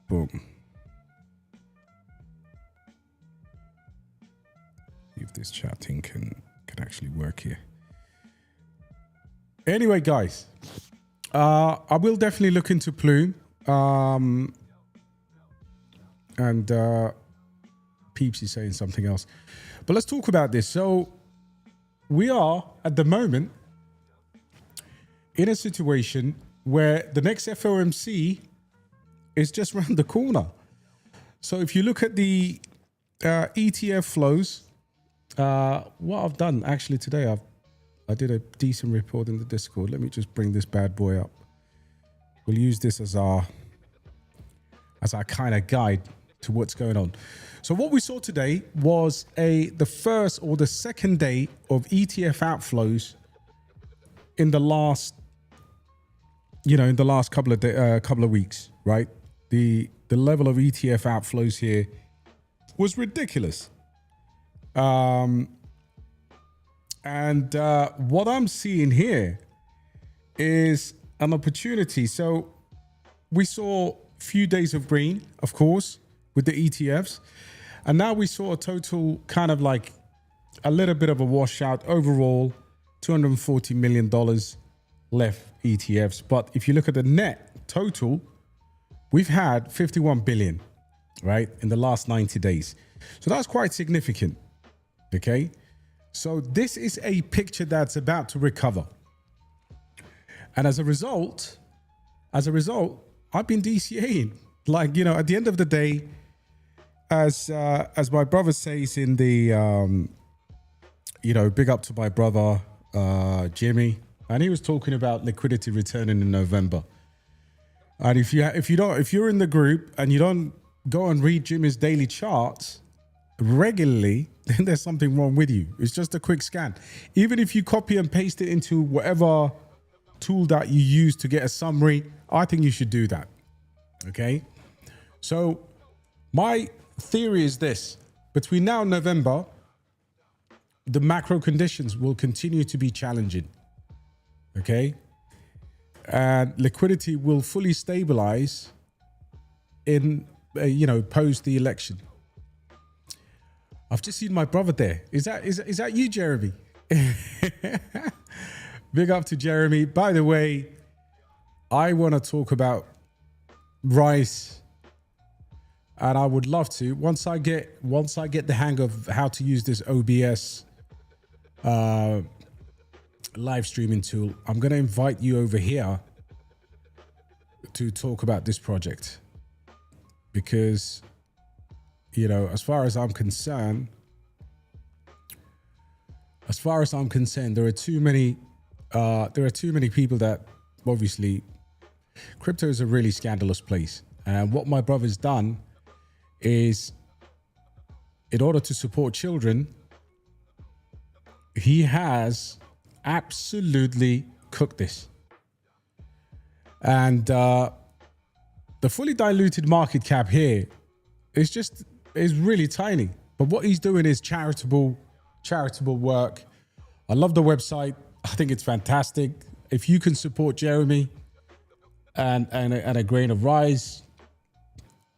Boom. See if this chatting can actually work here. Anyway, guys, I will definitely look into Plume. And Peeps is saying something else. But let's talk about this. So we are, at the moment, in a situation where the next FOMC is just around the corner. So if you look at the ETF flows, what I've done actually today, I did a decent report in the Discord. Let me just bring this bad boy up. We'll use this as our kind of guide to what's going on. So what we saw today was the first or the second day of ETF outflows in the last, couple of weeks, right? The level of ETF outflows here was ridiculous. And what I'm seeing here is an opportunity. So we saw a few days of green, of course, with the ETFs. And now we saw a total kind of like a little bit of a washout overall, $240 million left ETFs. But if you look at the net total, we've had 51 billion, right, in the last 90 days. So that's quite significant. Okay. So this is a picture that's about to recover. And as a result, I've been DCAing. Like, at the end of the day, as my brother says in the, big up to my brother, Jimmy, and he was talking about liquidity returning in November. And if you're in the group and you don't go and read Jimmy's daily charts regularly, then there's something wrong with you. It's just a quick scan. Even if you copy and paste it into whatever tool that you use to get a summary, I think you should do that. Okay. So my theory is this: between now and November, the macro conditions will continue to be challenging. Okay. And liquidity will fully stabilize in, post the election. I've just seen my brother there. Is that you, Jeremy? Big up to Jeremy. By the way, I want to talk about Rice, and I would love to once I get the hang of how to use this OBS live streaming tool. I'm going to invite you over here to talk about this project, because as far as I'm concerned, there are too many people that, obviously, crypto is a really scandalous place. And what my brother's done is, in order to support children, he has absolutely cooked this. And the fully diluted market cap here is really tiny. But what he's doing is charitable work. I love the website. I think it's fantastic. If you can support Jeremy and a grain of rice,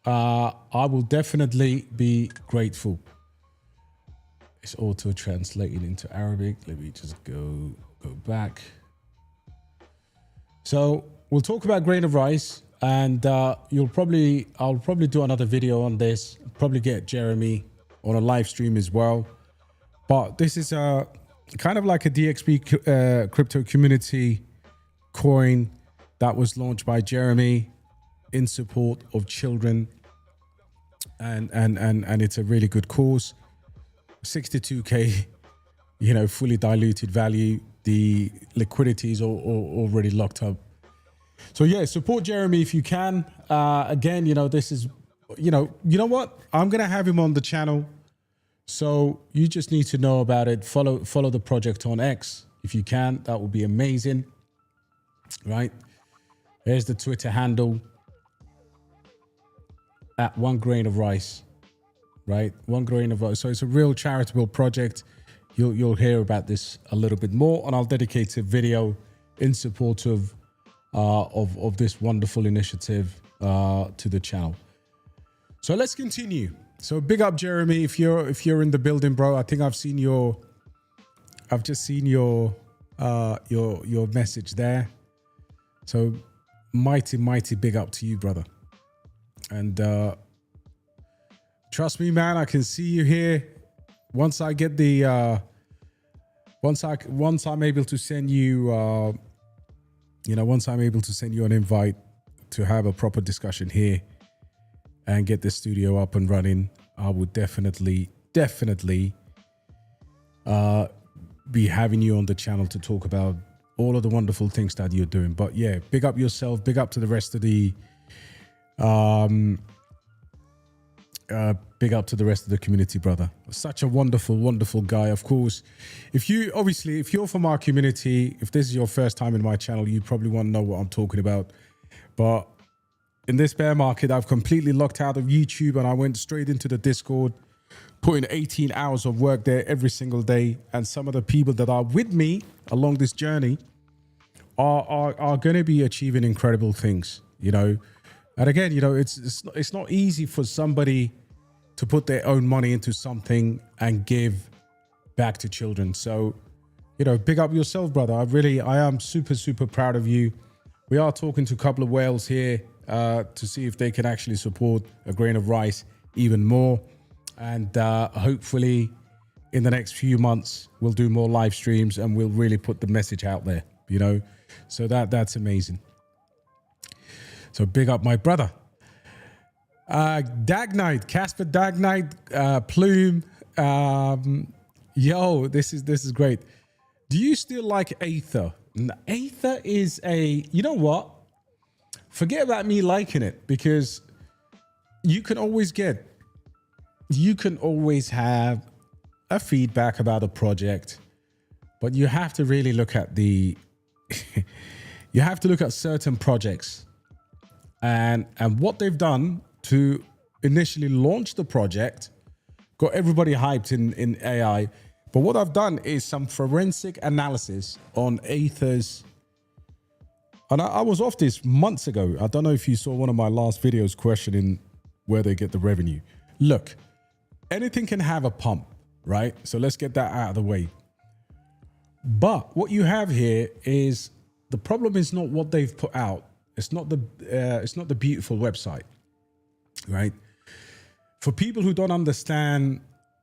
I will definitely be grateful. It's auto translating into Arabic. Let me just go back. So we'll talk about grain of rice, and I'll probably do another video on this. Probably get Jeremy on a live stream as well. But this is a kind of like a DXB crypto community coin that was launched by Jeremy in support of children, and it's a really good cause. 62k, fully diluted value. The liquidity is already locked up. So yeah, support Jeremy if you can. Again, this is, you know what? I'm gonna have him on the channel. So you just need to know about it. Follow the project on X if you can. That would be amazing. Right? There's the Twitter handle at 1 grain of rice. Right? 1 grain of rice. So it's a real charitable project. You'll hear about this a little bit more, and I'll dedicate a video in support of this wonderful initiative to the channel. So let's continue. So big up, Jeremy. If you're in the building, bro, I think I've just seen your message there. So mighty big up to you, brother. And trust me, man, I can see you here. Once I get the once I'm able to send you once I'm able to send you an invite to have a proper discussion here and get the studio up and running, I would definitely be having you on the channel to talk about all of the wonderful things that you're doing. But yeah, big up yourself, big up to the rest of the big up to the rest of the community, brother. Such a wonderful guy. Of course, if you're from our community, if this is your first time in my channel, you probably want to know what I'm talking about. But in this bear market, I've completely locked out of YouTube and I went straight into the Discord, putting 18 hours of work there every single day. And some of the people that are with me along this journey are going to be achieving incredible things, you know. And again, you know, it's not easy for somebody to put their own money into something and give back to children. So, you know, big up yourself, brother. I am super proud of you. We are talking to a couple of whales here to see if they can actually support A Grain of Rice even more. And hopefully in the next few months, we'll do more live streams and we'll really put the message out there, you know. So that's amazing. So big up my brother. Dagnite, Kaspa Dagnite, Plume. Yo, this is great. Do you still like Aether? Aether is you know what? Forget about me liking it, because you can always have a feedback about a project, but you have to really look at you have to look at certain projects and what they've done to initially launch the project, got everybody hyped in AI. But what I've done is some forensic analysis on Aether's, and I was off this months ago. I don't know if you saw one of my last videos questioning where they get the revenue. Look, anything can have a pump, right? So let's get that out of the way. But what you have here is, the problem is not what they've put out. It's not the beautiful website, right? For people who don't understand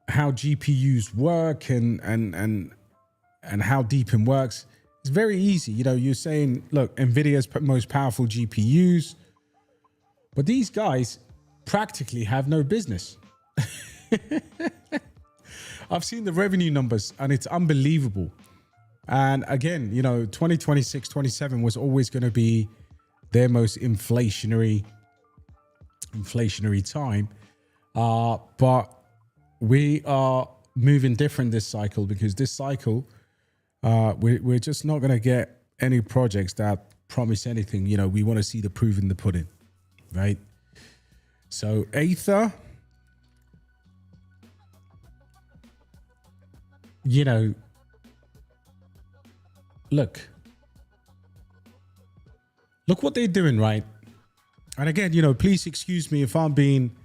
how GPUs work and how Deepin works, it's very easy. You know, you're saying, look, NVIDIA's most powerful GPUs, but these guys practically have no business. I've seen the revenue numbers and it's unbelievable. And again, you know, 2026, 27 was always going to be their most inflationary time. But we are moving different this cycle, because this cycle, we're just not going to get any projects that promise anything. You know, we want to see the proof in the pudding, right? So Aether, you know, look what they're doing, right? And again, you know, please excuse me if I'm being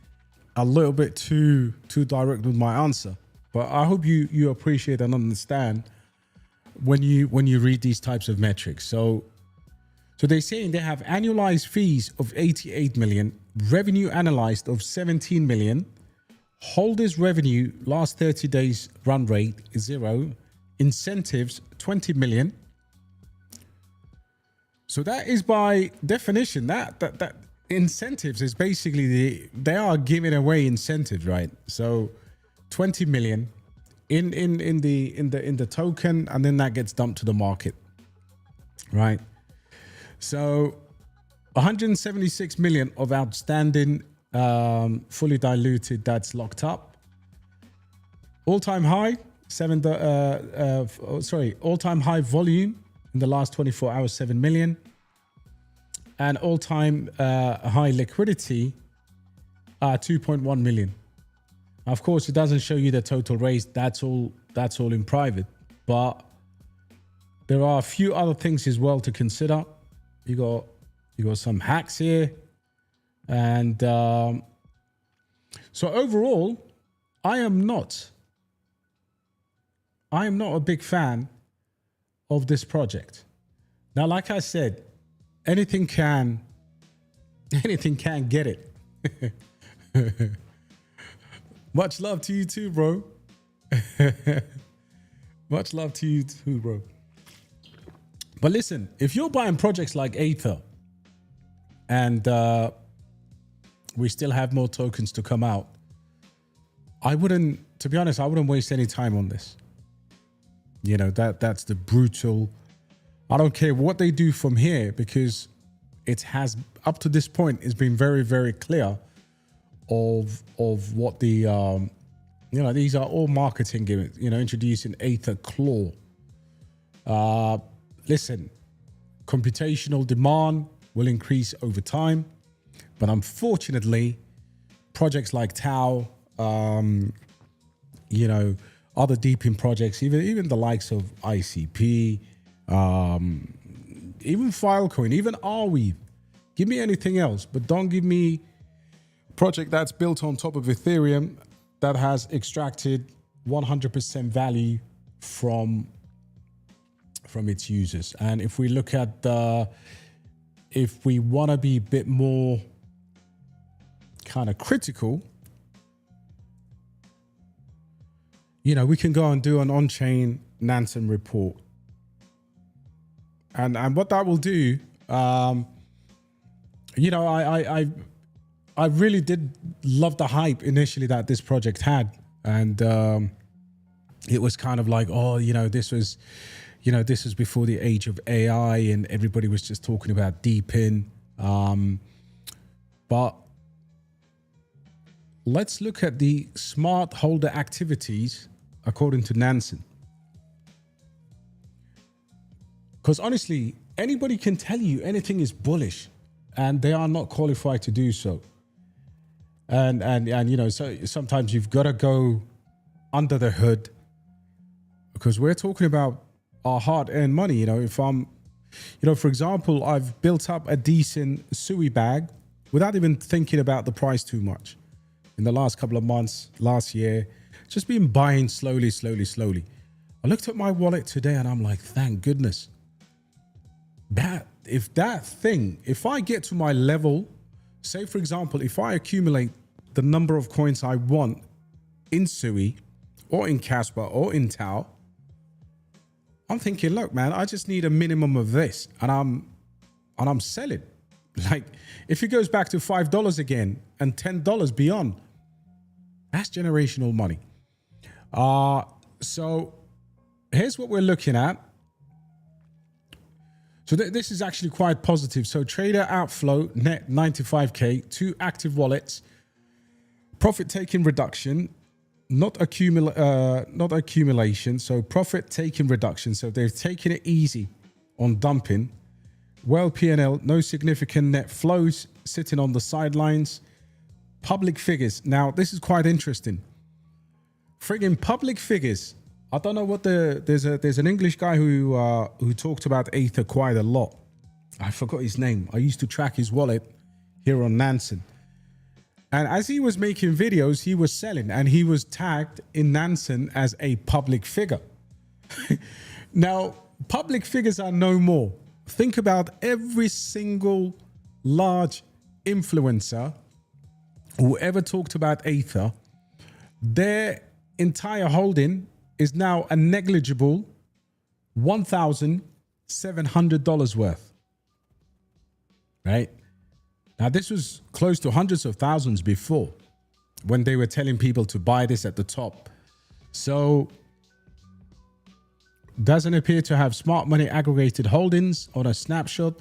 a little bit too direct with my answer, but I hope you appreciate and understand when you read these types of metrics. So they're saying they have annualized fees of 88 million, revenue analyzed of 17 million, holders revenue last 30 days run rate is 0, incentives 20 million. So that is by definition that incentives is basically they are giving away incentives, right? So 20 million in the token, and then that gets dumped to the market, right? So 176 million of outstanding fully diluted that's locked up. All-time high all-time high volume in the last 24 hours, 7 million. And all-time high liquidity, 2.1 million. Of course, it doesn't show you the total raise. That's all in private. But there are a few other things as well to consider. You got some hacks here, and So overall, I am not a big fan of this project. Now, like I said, anything can get it. Much love to you too, bro. Much love to you too, bro. But listen, if you're buying projects like Aether, and we still have more tokens to come out, to be honest, I wouldn't waste any time on this. You know, that's the brutal. I don't care what they do from here, because it has, up to this point, it's been very, very clear of what the, you know, these are all marketing gimmicks, you know, introducing Aether Claw. Listen, computational demand will increase over time, but unfortunately, projects like Tau, you know, other deepin projects, even the likes of ICP, even Filecoin, even Arweave, give me anything else, but don't give me a project that's built on top of Ethereum that has extracted 100% value from its users. And if we look at if we want to be a bit more kind of critical, you know, we can go and do an on-chain Nansen report. And what that will do, you know, I really did love the hype initially that this project had. And it was kind of like, oh, you know, this was before the age of AI and everybody was just talking about deepin. But let's look at the smart holder activities according to Nansen. Because honestly, anybody can tell you anything is bullish and they are not qualified to do so. And you know, so sometimes you've got to go under the hood, because we're talking about our hard-earned money. You know, if I'm, you know, for example, I've built up a decent SUI bag without even thinking about the price too much. In the last couple of months, last year, just been buying slowly. I looked at my wallet today and I'm like, thank goodness. If I get to my level, say for example, if I accumulate the number of coins I want in SUI or in Kaspa or in Tau, I'm thinking, look, man, I just need a minimum of this, and I'm selling. Like, if it goes back to $5 again and $10 beyond, that's generational money. So here's what we're looking at. So this is actually quite positive. So trader outflow net 95K, 2 active wallets, profit taking reduction, not accumulation. So profit taking reduction. So they've taken it easy on dumping. Well, P&L, no significant net flows, sitting on the sidelines. Public figures. Now, this is quite interesting. Friggin' public figures. I don't know what there's an English guy who talked about Aether quite a lot. I forgot his name. I used to track his wallet here on Nansen. And as he was making videos, he was selling, and he was tagged in Nansen as a public figure. Now, public figures are no more. Think about every single large influencer who ever talked about Aether. Their entire holding is now a negligible $1,700 worth, right? Now, this was close to hundreds of thousands before, when they were telling people to buy this at the top. So, doesn't appear to have smart money aggregated holdings on a snapshot,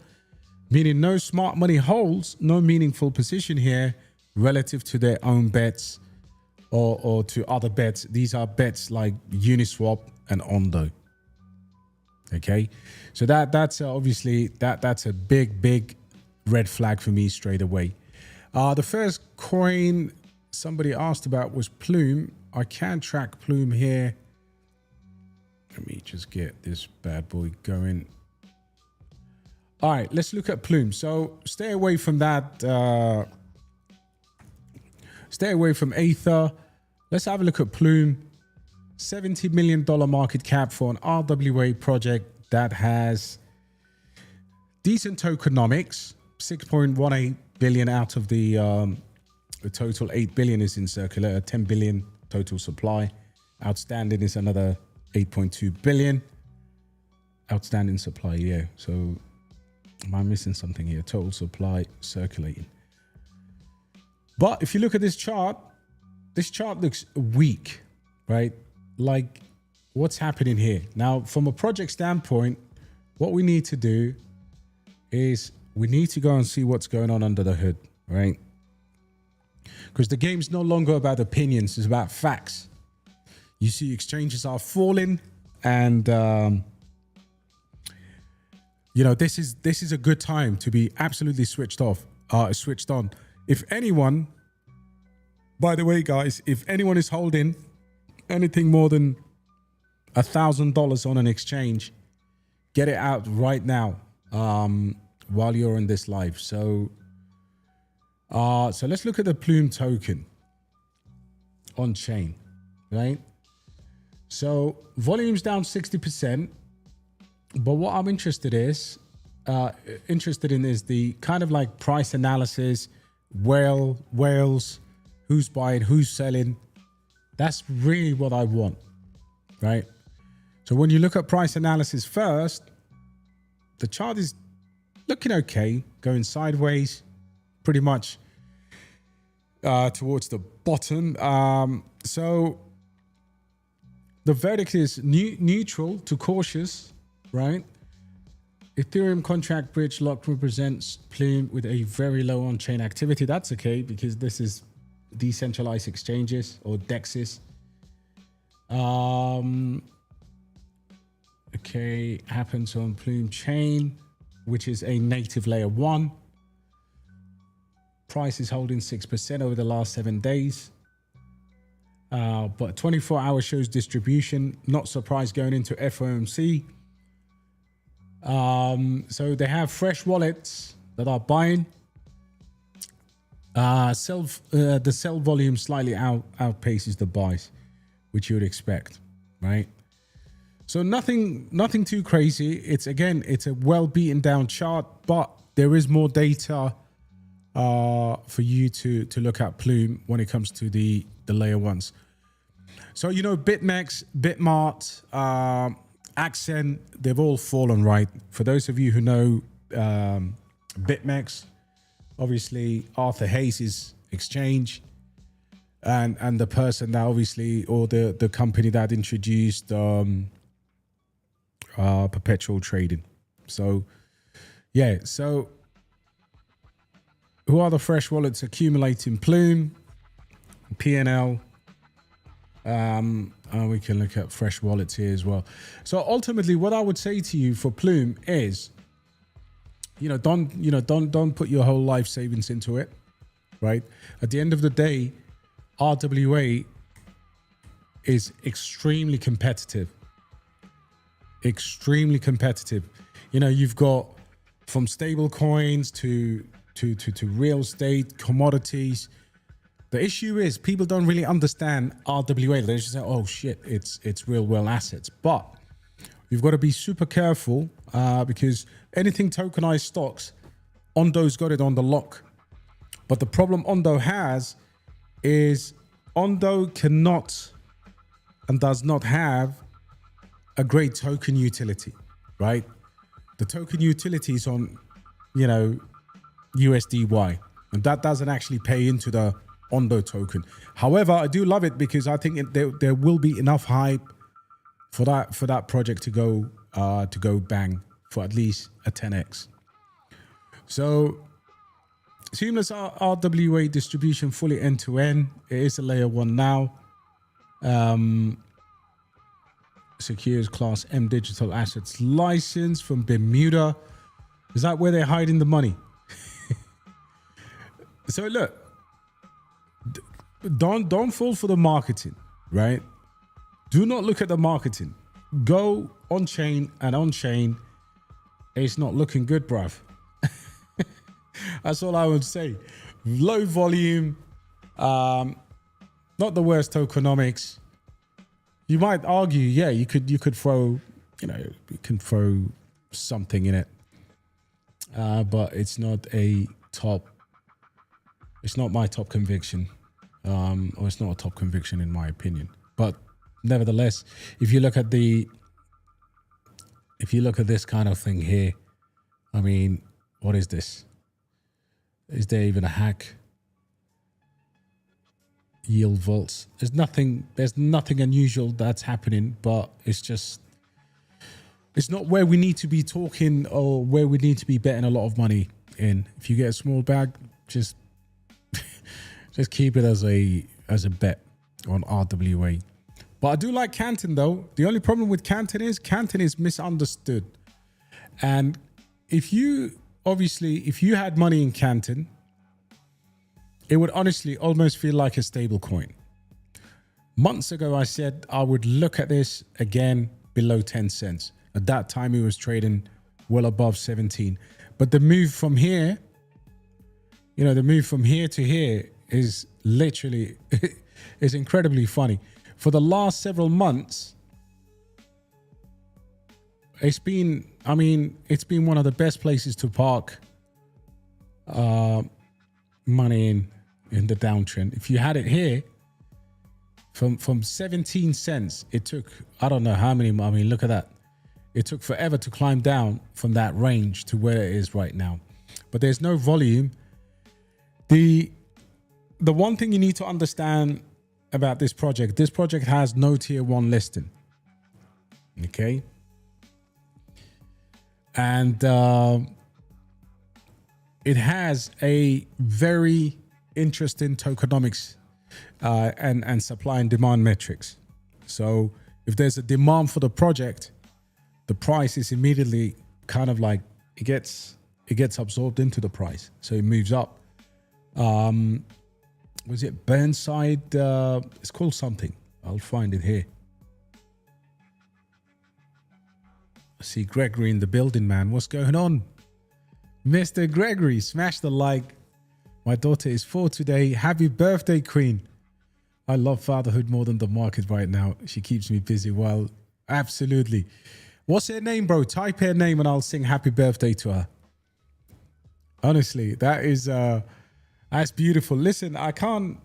meaning no smart money holds no meaningful position here relative to their own bets or to other bets. These are bets like Uniswap and Ondo. Okay, so that's obviously that's a big red flag for me straight away. The first coin somebody asked about was Plume. I can track Plume here. Let me just get this bad boy going. All right, let's look at Plume. So stay away from that Stay away from Aether. Let's have a look at Plume. $70 million market cap for an RWA project that has decent tokenomics. 6.18 billion out of the total 8 billion is in circulator, 10 billion total supply. Outstanding is another 8.2 billion. Outstanding supply, yeah. So am I missing something here? Total supply circulating. But if you look at this chart looks weak, right? Like, what's happening here? Now, from a project standpoint, what we need to do is we need to go and see what's going on under the hood, right? Because the game's no longer about opinions, it's about facts. You see exchanges are falling, and you know, this is a good time to be absolutely switched on. If anyone, by the way, guys, if anyone is holding anything more than $1,000 on an exchange, get it out right now while you're in this live. So let's look at the Plume token on chain, right? So volume's down 60%, but what I'm interested in is the kind of like price analysis, whales, who's buying, who's selling. That's really what I want, right? So when you look at price analysis first, the chart is looking okay, going sideways, pretty much towards the bottom. So the verdict is neutral to cautious, right? Ethereum contract bridge lock represents Plume with a very low on-chain activity. That's okay because this is decentralized exchanges or DEXs. Okay, happens on Plume chain, which is a native layer 1. Price is holding 6% over the last 7 days. But 24 hours shows distribution. Not surprised going into FOMC. So they have fresh wallets that are buying. The sell volume slightly outpaces the buys, which you would expect, right? So nothing too crazy. It's a well beaten down chart, but there is more data for you to look at Plume when it comes to the layer ones. So, you know, BitMEX, Bitmart, Accent, they've all fallen, right? For those of you who know BitMEX, obviously Arthur Hayes' exchange, and the person that obviously, or the company that introduced perpetual trading. So yeah, so who are the fresh wallets accumulating Plume, PNL? We can look at fresh wallets here as well. So ultimately, what I would say to you for Plume is, don't put your whole life savings into it, right? At the end of the day, RWA is extremely competitive. Extremely competitive. You know, you've got from stable coins to real estate, commodities. The issue is people don't really understand RWA. They just say, oh shit, it's real world assets. But you've got to be super careful because anything tokenized stocks, Ondo's got it on the lock. But the problem Ondo has is Ondo cannot and does not have a great token utility, right? The token utility is on, USDY, and that doesn't actually pay into the Ondo token. However, I do love it because I think there will be enough hype for that project to go bang for at least a 10x. So seamless RWA distribution, fully end to end. It is a layer 1 now. Secures Class M digital assets license from Bermuda. Is that where they're hiding the money? So look, don't fall for the marketing, right? Do not look at the marketing. Go on chain, and on chain, it's not looking good, bruv. That's all I would say. Low volume, Not the worst tokenomics. You might argue, yeah, you could throw, you can throw something in it, but it's not my top conviction, or it's not a top conviction in my opinion. But nevertheless, if you look at this kind of thing here, I mean, what is this? Is there even a hack? Yield vaults. There's nothing unusual that's happening, but it's not where we need to be talking or where we need to be betting a lot of money in. If you get a small bag, just keep it as a bet on RWA. But I do like Canton though. The only problem with Canton is misunderstood. And if you had money in Canton, it would honestly almost feel like a stable coin. Months ago, I said I would look at this again below 10 cents. At that time, it was trading well above 17. But the move from here, to here is literally, is incredibly funny. For the last several months, it's been one of the best places to park money in the downtrend. If you had it here from 17 cents, it took, I don't know how many, look at that. It took forever to climb down from that range to where it is right now. But there's no volume. The one thing you need to understand about this project has no tier 1 listing. Okay. And it has a very interesting tokenomics and supply and demand metrics. So if there's a demand for the project, the price is immediately kind of like it gets absorbed into the price. So it moves up. Was it Burnside? It's called something. I'll find it here. I see Gregory in the building, man. What's going on? Mr. Gregory, smash the like. My daughter is 4 today. Happy birthday, Queen. I love fatherhood more than the market right now. She keeps me busy. Well, absolutely. What's her name, bro? Type her name and I'll sing happy birthday to her. Honestly, that's beautiful. Listen, I can't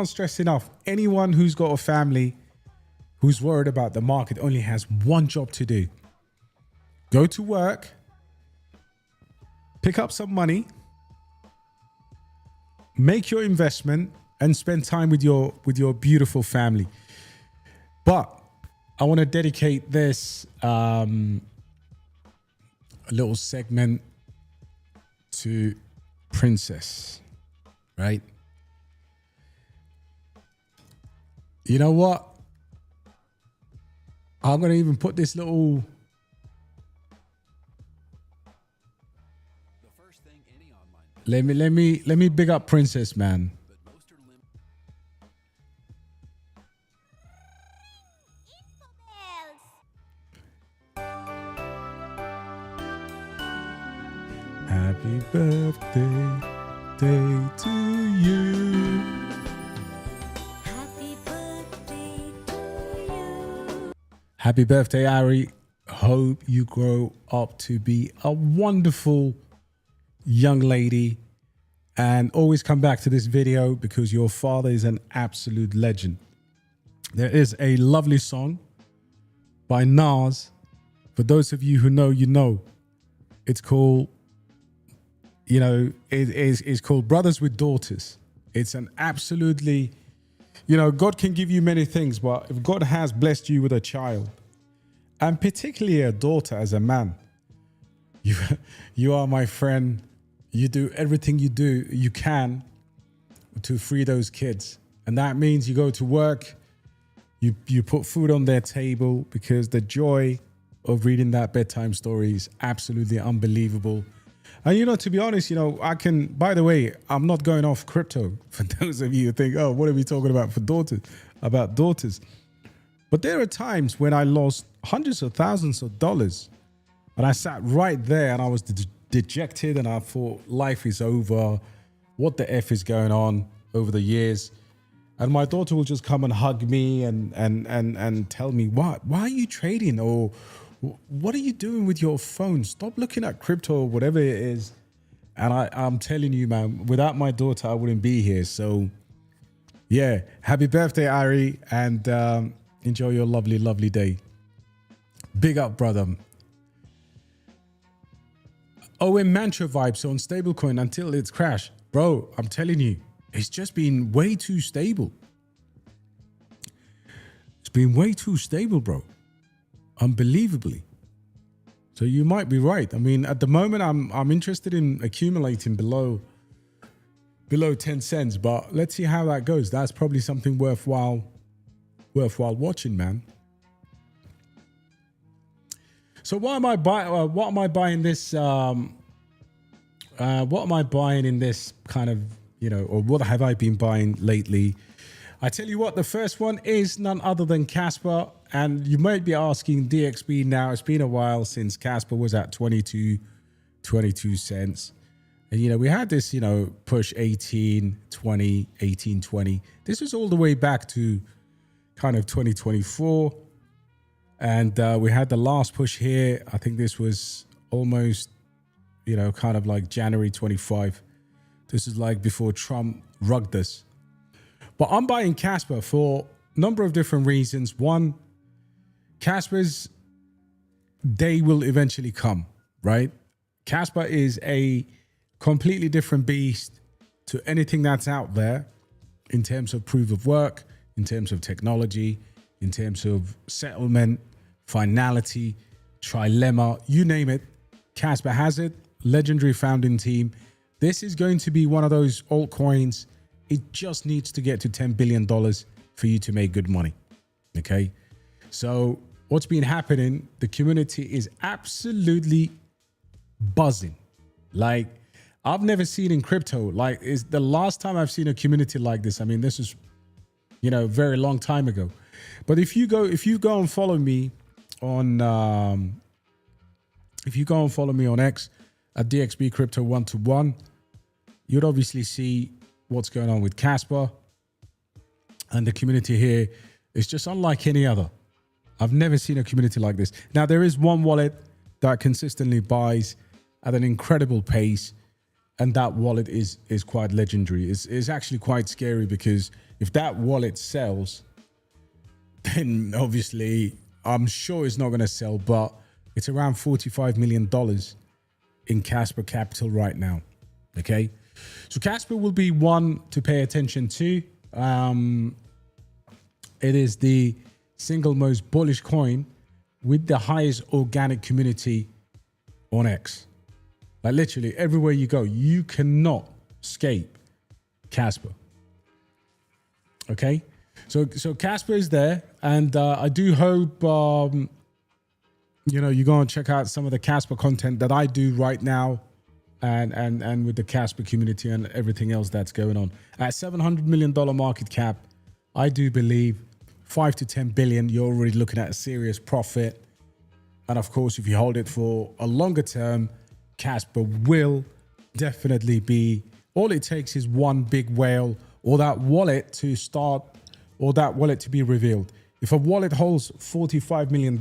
stress enough. Anyone who's got a family who's worried about the market only has one job to do. Go to work, pick up some money, make your investment, and spend time with your beautiful family. But I want to dedicate this a little segment to Princess, right? You know what? I'm going to even put this little... Let me big up Princess, man. Happy birthday day to you. Happy birthday to you. Happy birthday, Ari. Hope you grow up to be a wonderful young lady, and always come back to this video because your father is an absolute legend. There is a lovely song by Nas. For those of you who know, you know. It's called, it's called Brothers with Daughters. It's an absolutely, God can give you many things, but if God has blessed you with a child, and particularly a daughter as a man, you are my friend. You do everything you can to free those kids. And that means you go to work, you put food on their table, because the joy of reading that bedtime story is absolutely unbelievable. And, to be honest, by the way, I'm not going off crypto for those of you who think, oh, what are we talking about about daughters? But there are times when I lost hundreds of thousands of dollars, and I sat right there and I was dejected, and I thought life is over. What the F is going on? over the years. And my daughter will just come and hug me and tell me, why are you trading? Or what are you doing with your phone? Stop looking at crypto or whatever it is. And I'm telling you, man, without my daughter, I wouldn't be here. So yeah, happy birthday, Ari, and enjoy your lovely, lovely day. Big up, brother. OM Mantra vibes on stablecoin until it's crashed. Bro, I'm telling you, it's just been way too stable. It's been way too stable, bro. Unbelievably. So you might be right. I mean, at the moment, I'm interested in accumulating below 10 cents, but let's see how that goes. That's probably something worthwhile watching, man. So what am I buying? What am I buying this? What am I buying in this kind of, or what have I been buying lately? I tell you what, the first one is none other than Kaspa. And you might be asking DXB now. It's been a while since Kaspa was at 22 cents. And, we had this, push 18, 20, 18, 20. This was all the way back to kind of 2024. And we had the last push here. I think this was almost, kind of like January 25. This is like before Trump rugged us. But I'm buying Kaspa for a number of different reasons. One, Kaspa's day will eventually come, right? Kaspa is a completely different beast to anything that's out there in terms of proof of work, in terms of technology, in terms of settlement, finality, trilemma, you name it. Kaspa has it. Legendary founding team. This is going to be one of those altcoins. It just needs to get to $10 billion for you to make good money. Okay. So what's been happening, the community is absolutely buzzing. Like I've never seen in crypto, like is the last time I've seen a community like this. I mean, this is, a very long time ago. But if you go and follow me on, X at dxbcrypto 121, you'd obviously see what's going on with Kaspa. And the community here is just unlike any other. I've never seen a community like this. Now, there is one wallet that consistently buys at an incredible pace. And that wallet is quite legendary. It's actually quite scary because if that wallet sells, then obviously I'm sure it's not going to sell, but it's around $45 million in Kaspa capital right now. Okay. So Kaspa will be one to pay attention to. It is the single most bullish coin with the highest organic community on X. Like literally everywhere you go, you cannot escape Kaspa. Okay. So Kaspa is there, and I do hope you go and check out some of the Kaspa content that I do right now, and with the Kaspa community and everything else that's going on. At $700 million market cap, I do believe 5 to 10 billion. You're already looking at a serious profit, and of course, if you hold it for a longer term, Kaspa will definitely be. All it takes is one big whale or that wallet to start. Or that wallet to be revealed. If a wallet holds $45 million,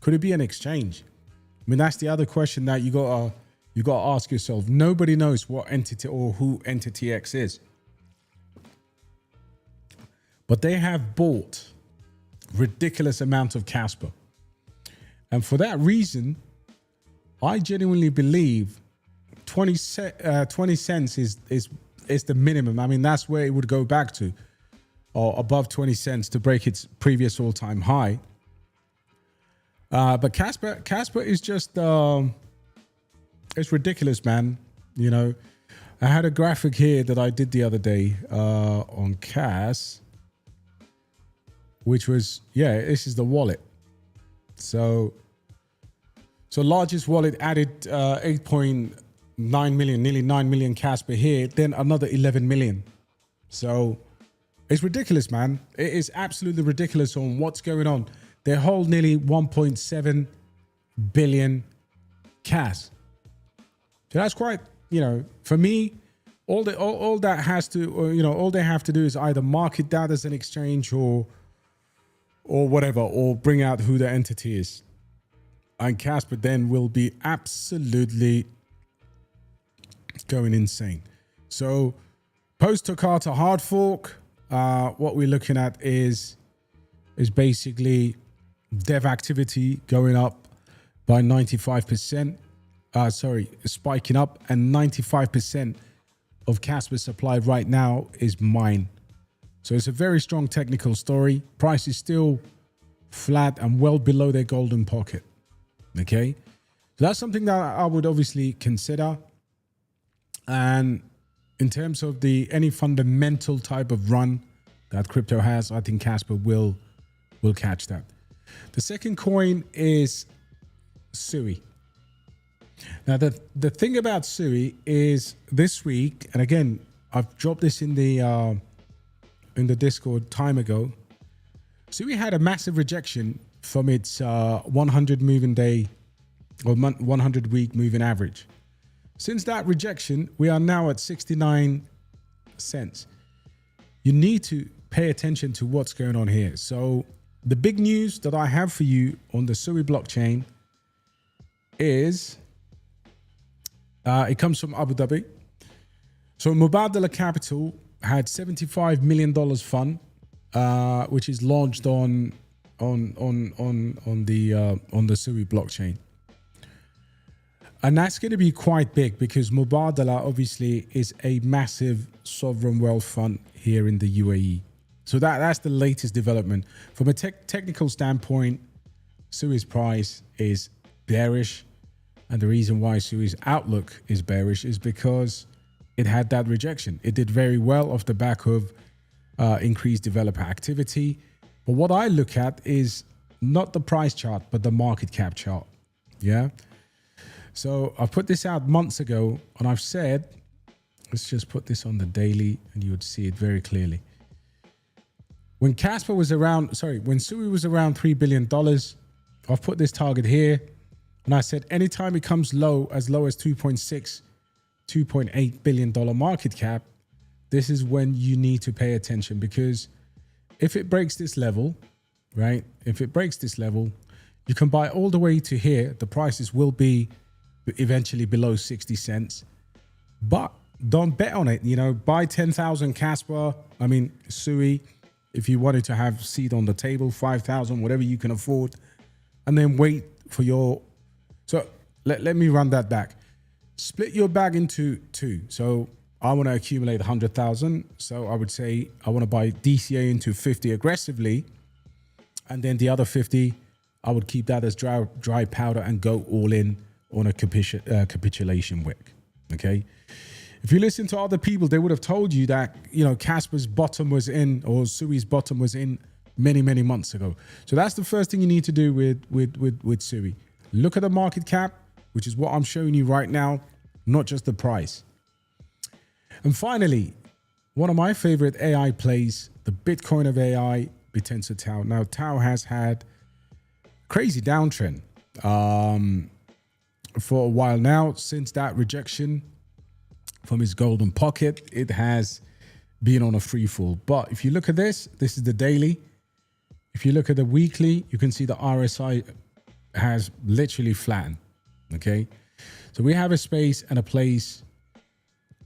could it be an exchange? I mean, that's the other question that you gotta ask yourself. Nobody knows what entity or who Entity X is. But they have bought ridiculous amounts of Kaspa. And for that reason, I genuinely believe 20 cents is the minimum. I mean, that's where it would go back to. Or above 20 cents to break its previous all-time high. But Kaspa is just, it's ridiculous, man. I had a graphic here that I did the other day on Kas, which was, this is the wallet. So largest wallet added 8.9 million, nearly 9 million Kaspa here, then another 11 million. So it's ridiculous, man. It is absolutely ridiculous on what's going on. They hold nearly 1.7 billion Kas. So that's quite, for me, all that has to, or, all they have to do is either market that as an exchange or whatever, or bring out who the entity is. And Kaspa then will be absolutely going insane. So post Toccata hard fork, what we're looking at is basically dev activity going up by 95%. Spiking up, and 95% of Kaspa's supply right now is mine. So it's a very strong technical story. Price is still flat and well below their golden pocket. Okay, so that's something that I would obviously consider. And in terms of any fundamental type of run that crypto has, I think Kaspa will catch that. The second coin is Sui. Now, the thing about Sui is this week, and again, I've dropped this in the Discord time ago. Sui had a massive rejection from its 100 moving day or 100 week moving average. Since that rejection, we are now at 69 cents. You need to pay attention to what's going on here. So the big news that I have for you on the Sui blockchain is it comes from Abu Dhabi. So Mubadala Capital had $75 million fund, which is launched on the Sui blockchain. And that's going to be quite big because Mubadala obviously is a massive sovereign wealth fund here in the UAE. So that's the latest development. From a technical standpoint, Sui's price is bearish. And the reason why Sui's outlook is bearish is because it had that rejection. It did very well off the back of increased developer activity. But what I look at is not the price chart, but the market cap chart. Yeah. So I put this out months ago and I've said, let's just put this on the daily and you would see it very clearly. When Kaspa was around, when Sui was around $3 billion, I've put this target here. And I said, anytime it comes low as 2.6, $2.8 billion market cap, this is when you need to pay attention, because if it breaks this level, right? If it breaks this level, you can buy all the way to here. The prices will be eventually below 60 cents, but don't bet on it. Buy 10,000 Kaspa, Sui, if you wanted to have seed on the table, 5,000, whatever you can afford, and then wait for your. So let me run that back. Split your bag into two. So I want to accumulate 100,000. So I would say I want to buy DCA into 50 aggressively. And then the other 50, I would keep that as dry powder and go all in on a capitulation wick. Okay. If you listen to other people, they would have told you that, Kaspa's bottom was in, or Sui's bottom was in many, many months ago. So that's the first thing you need to do with Sui. Look at the market cap, which is what I'm showing you right now, not just the price. And finally, one of my favorite AI plays, the Bitcoin of AI, Bitensa Tau. Now, Tau has had crazy downtrend for a while now. Since that rejection from his golden pocket, it has been on a free fall. But if you look at this is the daily. If you look at the weekly, you can see the RSI has literally flattened. Okay, so we have a space and a place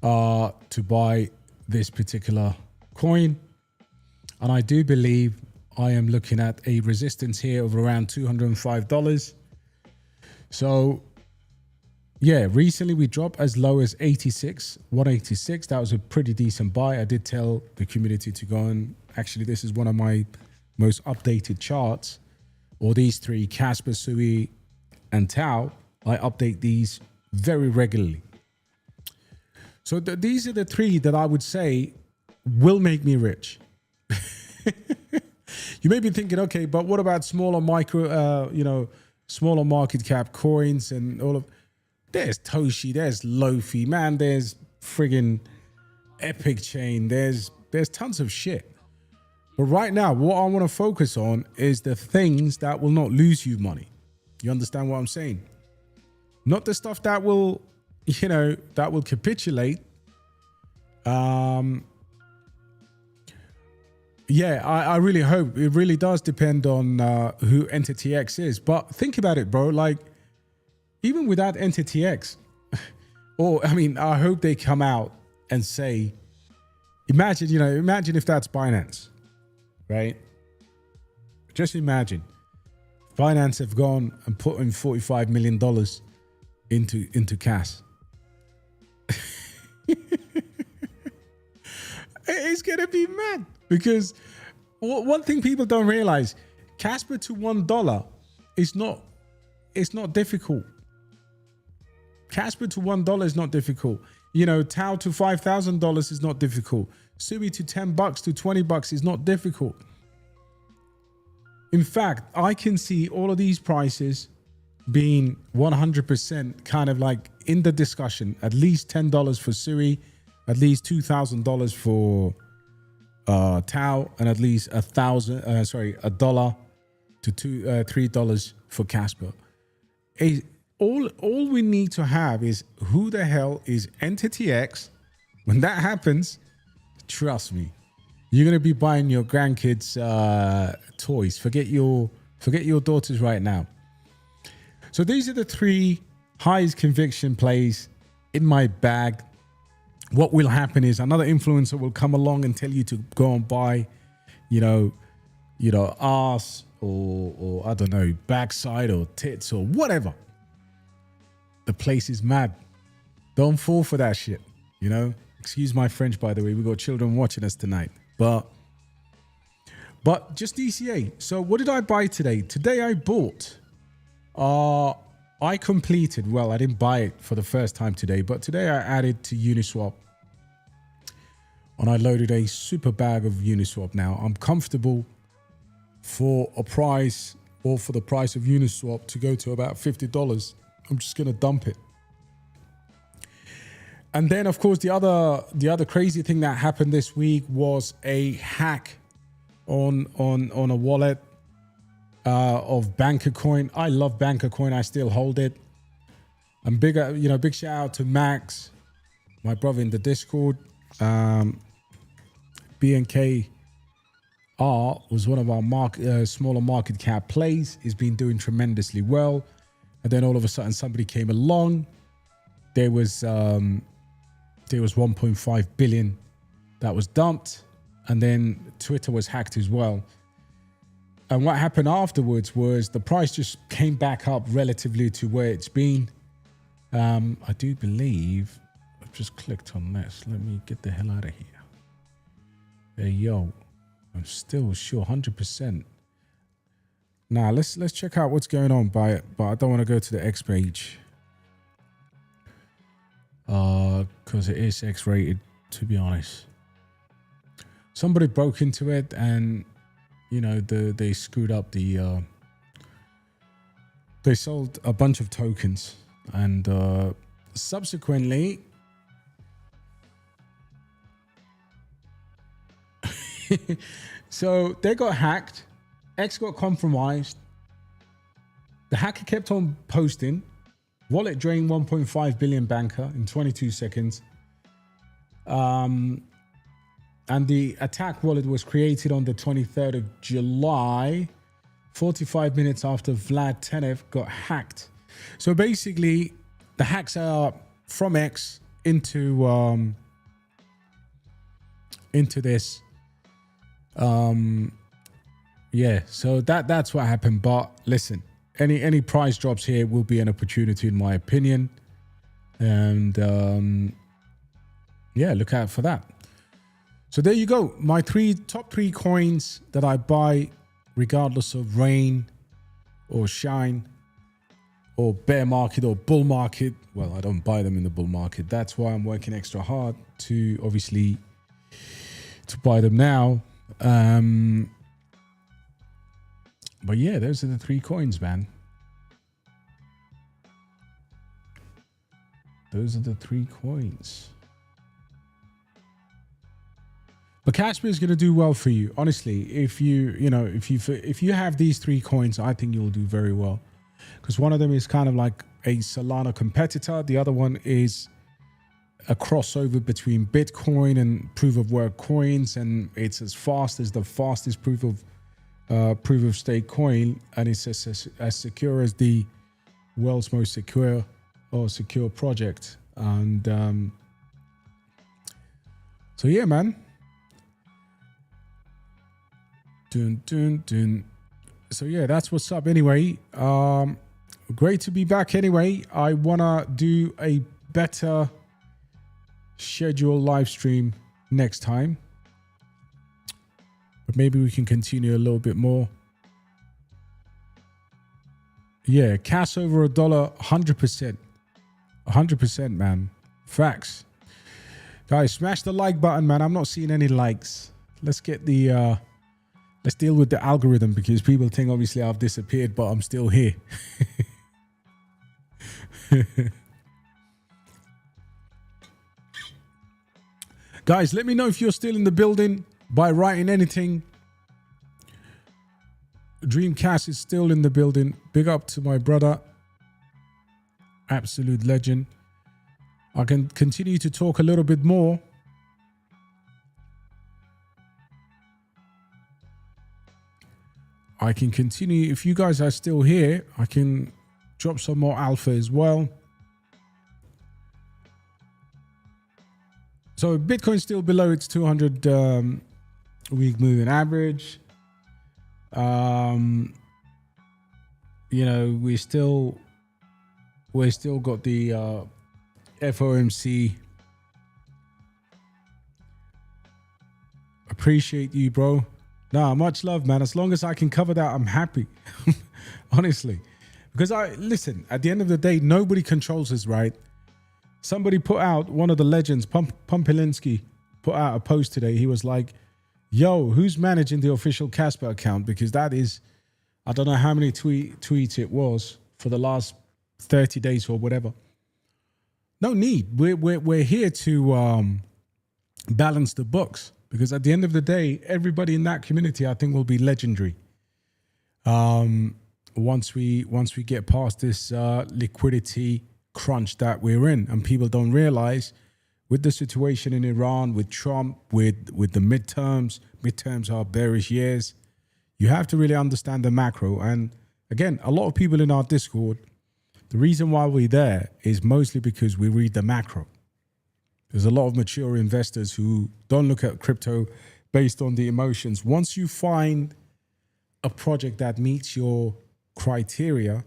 to buy this particular coin, and I do believe I am looking at a resistance here of around $205. So yeah, recently we dropped as low as 186. That was a pretty decent buy. I did tell the community to go and actually, this is one of my most updated charts, or these three, Kaspa, Sui, and Tau. I update these very regularly. So these are the three that I would say will make me rich. You may be thinking, okay, but what about smaller smaller market cap coins and all of, there's Toshi, there's Lofi, man, there's friggin' Epic Chain, there's tons of shit. But right now, what I want to focus on is the things that will not lose you money. You understand what I'm saying? Not the stuff that will, that will capitulate, Yeah, I really hope. It really does depend on who Entity X is. But think about it, bro. Like, even without Entity X, or I mean, I hope they come out and say, imagine if that's Binance, right? Just imagine. Binance have gone and put in $45 million into cash. It's going to be mad. Because one thing people don't realize, Kaspa to $1 is not, it's not difficult. Kaspa to $1 is not difficult. You know, Tau to $5,000 is not difficult. Sui to $10 to $20 is not difficult. In fact, I can see all of these prices being 100% kind of like in the discussion. At least $10 for Sui, at least $2,000 for Tau, and at least $1 to $3 for Kaspa. All we need to have is who the hell is Entity X. When that happens, trust me, you're gonna be buying your grandkids toys. Forget your daughters right now. So these are the three highest conviction plays in my bag. What will happen is another influencer will come along and tell you to go and buy, ass or I don't know, backside or tits or whatever. The place is mad. Don't fall for that shit, Excuse my French, by the way. We got children watching us tonight. But just DCA. So what did I buy today? Today I bought. I completed. Well, I didn't buy it for the first time today, but today I added to Uniswap. And I loaded a super bag of Uniswap now. I'm comfortable for a price or for the price of Uniswap to go to about $50. I'm just going to dump it. And then, of course, the other crazy thing that happened this week was a hack on a wallet of BankerCoin. I love BankerCoin. I still hold it. And big shout out to Max, my brother in the Discord. BNKR was one of our smaller market cap plays. He's been doing tremendously well. And then all of a sudden somebody came along. There was 1.5 billion that was dumped. And then Twitter was hacked as well. And what happened afterwards was the price just came back up relatively to where it's been. I do believe I've just clicked on this. Let me get the hell out of here. Hey, yo, I'm still sure 100%. Now let's check out what's going on by it, but I don't want to go to the X page. Because it is X-rated, to be honest. Somebody broke into it and they screwed up the they sold a bunch of tokens, and subsequently so they got hacked. X got compromised. The hacker kept on posting. Wallet drained 1.5 billion banker in 22 seconds. And the attack wallet was created on the 23rd of July, 45 minutes after Vlad Tenev got hacked. So basically, the hacks are from X into this. Yeah, so that's what happened. But listen, any price drops here will be an opportunity, in my opinion. And yeah, look out for that. So there you go. My top three coins that I buy, regardless of rain or shine or bear market or bull market. Well, I don't buy them in the bull market. That's why I'm working extra hard to obviously to buy them now. But yeah, those are the three coins, man. Those are the three coins. But Kaspa is going to do well for you, honestly. If you have these three coins, I think you'll do very well, because one of them is kind of like a Solana competitor. The other one is a crossover between Bitcoin and proof of work coins, and it's as fast as the fastest proof of stake coin, and it's as secure as the world's most secure project. And so yeah, man. So yeah, that's what's up anyway. Great to be back anyway. I wanna do a better schedule live stream next time, but maybe we can continue a little bit more. Yeah, cash over $1, 100%, man. Facts. Guys, smash the like button, man. I'm not seeing any likes. Let's get the let's deal with the algorithm, because people think obviously I've disappeared, but I'm still here. Guys, let me know if you're still in the building by writing anything. Dreamcast is still in the building. Big up to my brother. Absolute legend. I can continue to talk a little bit more. I can continue. If you guys are still here, I can drop some more alpha as well. So Bitcoin's still below its 200 week moving average. You know, we still got the FOMC. Appreciate you, bro. Nah, much love, man. As long as I can cover that, I'm happy. Honestly. Because listen, at the end of the day, nobody controls us, right? Somebody put out, one of the legends, Pumpilinski, put out a post today. He was like, yo, who's managing the official Kaspa account? Because that is, I don't know how many tweets it was for the last 30 days or whatever. No need. We're here to balance the books, because at the end of the day, everybody in that community, I think, will be legendary. Once we get past this liquidity crunch that we're in, and people don't realize, with the situation in Iran, with Trump, with the midterms are bearish years. You have to really understand the macro. And again, a lot of people in our Discord, the reason why we're there is mostly because we read the macro. There's a lot of mature investors who don't look at crypto based on the emotions. Once you find a project that meets your criteria,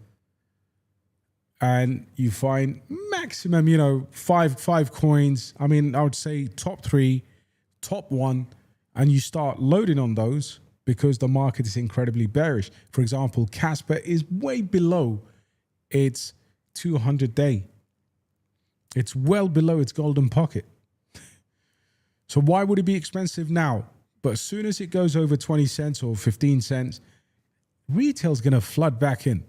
and you find maximum, you know, five coins, I mean, I would say top 3, top 1, and you start loading on those, because the market is incredibly bearish. For example, Kaspa is way below its 200-day. It's well below its golden pocket. So why would it be expensive now? But as soon as it goes over 20 cents or 15 cents, retail's going to flood back in.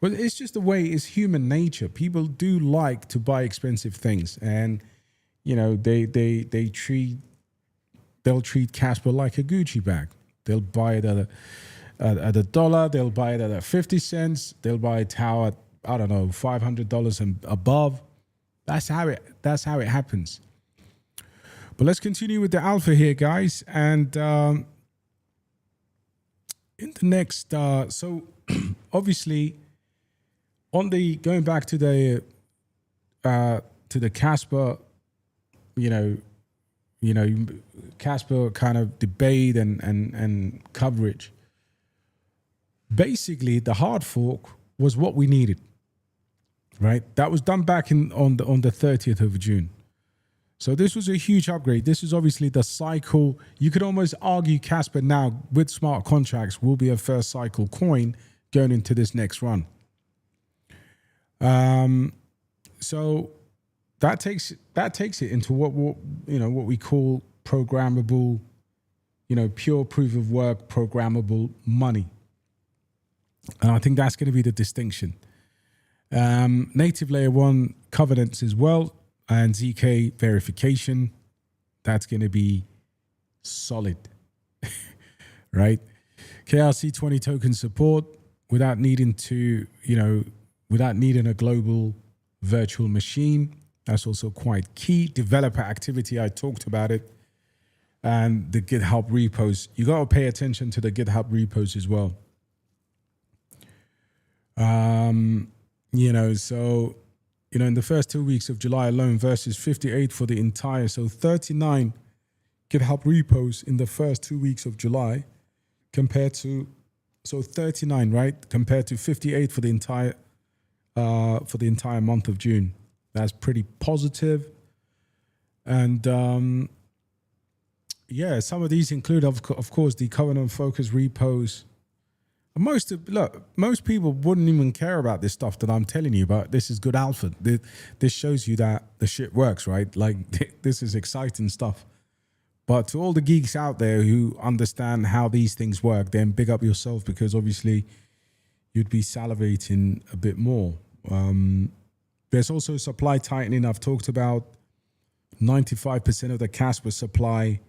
But it's just the way, it's human nature. People do like to buy expensive things, and you know they'll treat Kaspa like a Gucci bag. They'll buy it at $1. They'll buy it at 50 cents. They'll buy a tower at, I don't know, $500 and above. That's how it happens. But let's continue with the alpha here, guys. And in the next, so obviously, going back to the Kaspa, Kaspa kind of debate and coverage. Basically, the hard fork was what we needed, right? That was done back on the 30th of June. So this was a huge upgrade. This is obviously the cycle. You could almost argue Kaspa now with smart contracts will be a first cycle coin going into this next run. So that takes it into what we call programmable, pure proof of work, programmable money. And I think that's going to be the distinction. Native layer 1 covenants as well, and ZK verification. That's going to be solid, right? KRC20 token support without needing a global virtual machine. That's also quite key. Developer activity, I talked about it. And the GitHub repos. You got to pay attention to the GitHub repos as well. So, in the first 2 weeks of July alone versus 58 for the entire. So 39 GitHub repos in the first 2 weeks of July compared to, 39, right? Compared to 58 for the entire month of June. That's pretty positive. And some of these include, of course, the Covenant Focus repos. Most people wouldn't even care about this stuff that I'm telling you about. This is good alpha. This shows you that the shit works, right? Like, this is exciting stuff. But to all the geeks out there who understand how these things work, then big up yourself, because obviously you'd be salivating a bit more. There's also supply tightening. I've talked about 95% of the Kaspa supply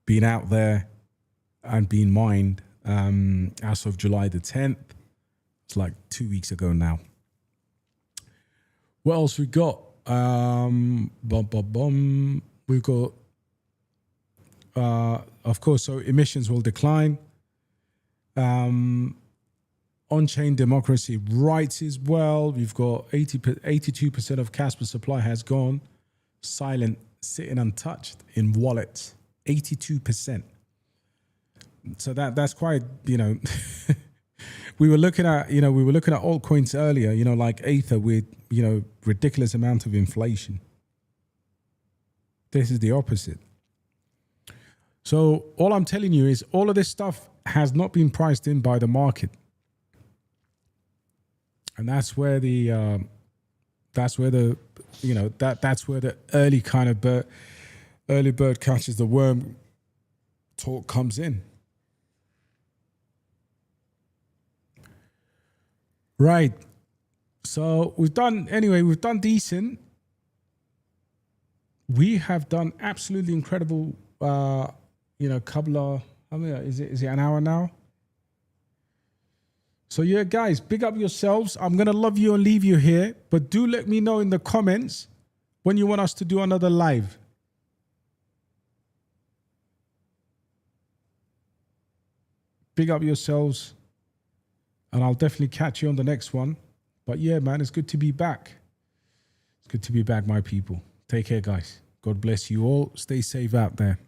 being out there and being mined as of July the 10th. It's like 2 weeks ago now. What else we got? We've got, of course, so emissions will decline. On-chain democracy rights as well. We've got 82% of Kaspa supply has gone silent, sitting untouched in wallets. 82%. So that's quite, we were looking at altcoins earlier, like Aether with, ridiculous amount of inflation. This is the opposite. So all I'm telling you is all of this stuff has not been priced in by the market. And that's where the early kind of early bird catches the worm talk comes in. Right. So we've done decent. We have done absolutely incredible, couple of, is it an hour now? So yeah, guys, big up yourselves. I'm going to love you and leave you here, but do let me know in the comments when you want us to do another live. Big up yourselves. And I'll definitely catch you on the next one. But yeah, man, it's good to be back. It's good to be back, my people. Take care, guys. God bless you all. Stay safe out there.